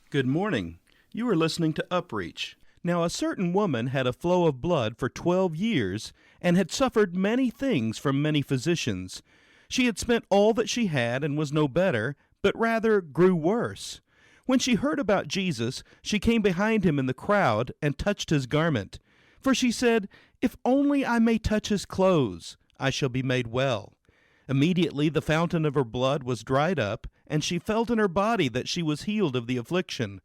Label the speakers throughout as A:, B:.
A: Good morning. You are listening to UpReach. Now, a certain woman had a flow of blood for 12 years and had suffered many things from many physicians. She had spent all that she had and was no better, but rather grew worse. When she heard about Jesus, she came behind him in the crowd and touched his garment. For she said, "If only I may touch his clothes, I shall be made well." Immediately the fountain of her blood was dried up, and she felt in her body that she was healed of the affliction.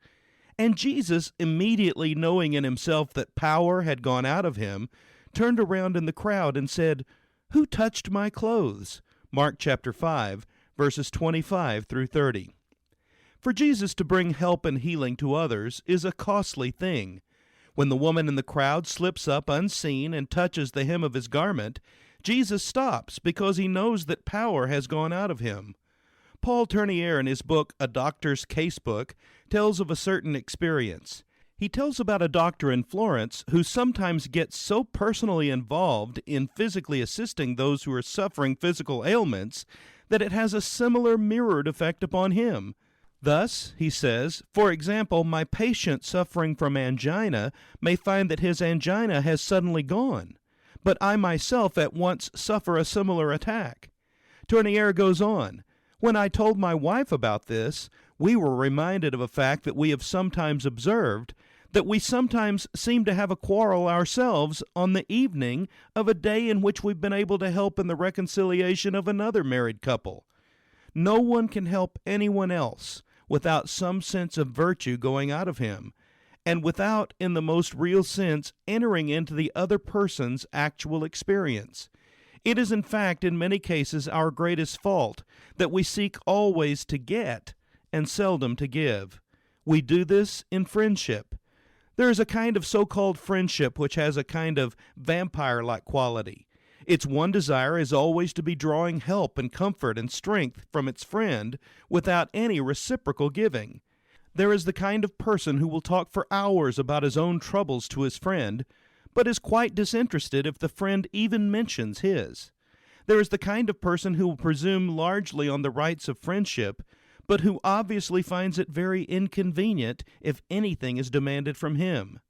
A: And Jesus, immediately knowing in himself that power had gone out of him, turned around in the crowd and said, "Who touched my clothes?" Mark chapter 5, verses 25 through 30. For Jesus to bring help and healing to others is a costly thing. When the woman in the crowd slips up unseen and touches the hem of his garment, Jesus stops because he knows that power has gone out of him. Paul Tournier, in his book, A Doctor's Casebook, tells of a certain experience. He tells about a doctor in Florence who sometimes gets so personally involved in physically assisting those who are suffering physical ailments that it has a similar mirrored effect upon him. Thus, he says, for example, my patient suffering from angina may find that his angina has suddenly gone, but I myself at once suffer a similar attack. Tournier goes on, when I told my wife about this, we were reminded of a fact that we have sometimes observed, that we sometimes seem to have a quarrel ourselves on the evening of a day in which we've been able to help in the reconciliation of another married couple. No one can help anyone else without some sense of virtue going out of him, and without, in the most real sense, entering into the other person's actual experience. It is, in fact, in many cases, our greatest fault that we seek always to get and seldom to give. We do this in friendship. There is a kind of so-called friendship which has a kind of vampire-like quality. Its one desire is always to be drawing help and comfort and strength from its friend without any reciprocal giving. There is the kind of person who will talk for hours about his own troubles to his friend, but is quite disinterested if the friend even mentions his. There is the kind of person who will presume largely on the rights of friendship, but who obviously finds it very inconvenient if anything is demanded from him.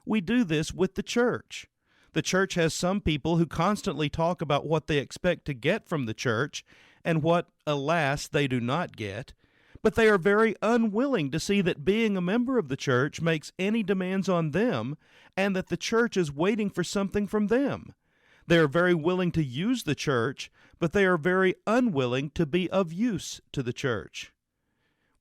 A: We do this with the church. The church has some people who constantly talk about what they expect to get from the church and what, alas, they do not get, but they are very unwilling to see that being a member of the church makes any demands on them and that the church is waiting for something from them. They are very willing to use the church, but they are very unwilling to be of use to the church.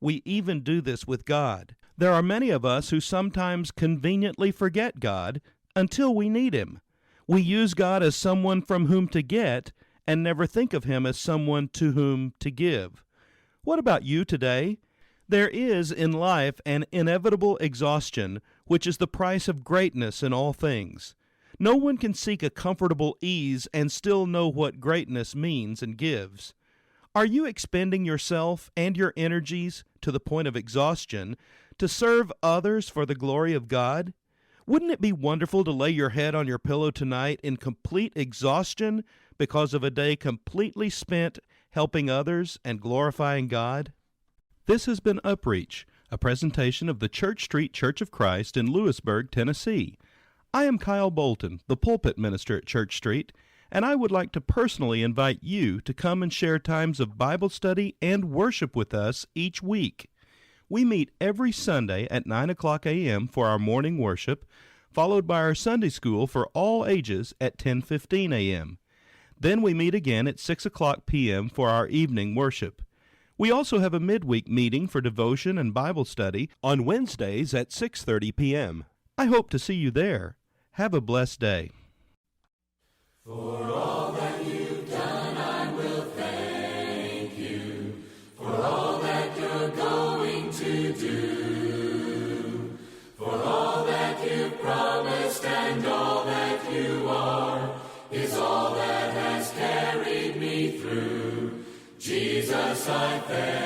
A: We even do this with God. There are many of us who sometimes conveniently forget God until we need him. We use God as someone from whom to get and never think of him as someone to whom to give. What about you today? There is in life an inevitable exhaustion, which is the price of greatness in all things. No one can seek a comfortable ease and still know what greatness means and gives. Are you expending yourself and your energies to the point of exhaustion to serve others for the glory of God? Wouldn't it be wonderful to lay your head on your pillow tonight in complete exhaustion because of a day completely spent helping others and glorifying God? This has been UpReach, a presentation of the Church Street Church of Christ in Lewisburg, Tennessee. I am Kyle Bolton, the pulpit minister at Church Street, and I would like to personally invite you to come and share times of Bible study and worship with us each week. We meet every Sunday at 9 o'clock a.m. for our morning worship, followed by our Sunday school for all ages at 10:15 a.m. Then we meet again at 6 o'clock p.m. for our evening worship. We also have a midweek meeting for devotion and Bible study on Wednesdays at 6:30 p.m. I hope to see you there. Have a blessed day.
B: For all that you've done, I will thank you. For all that you're going to do. For all that you've promised and all that you are is all that has carried me through. Jesus, I thank you.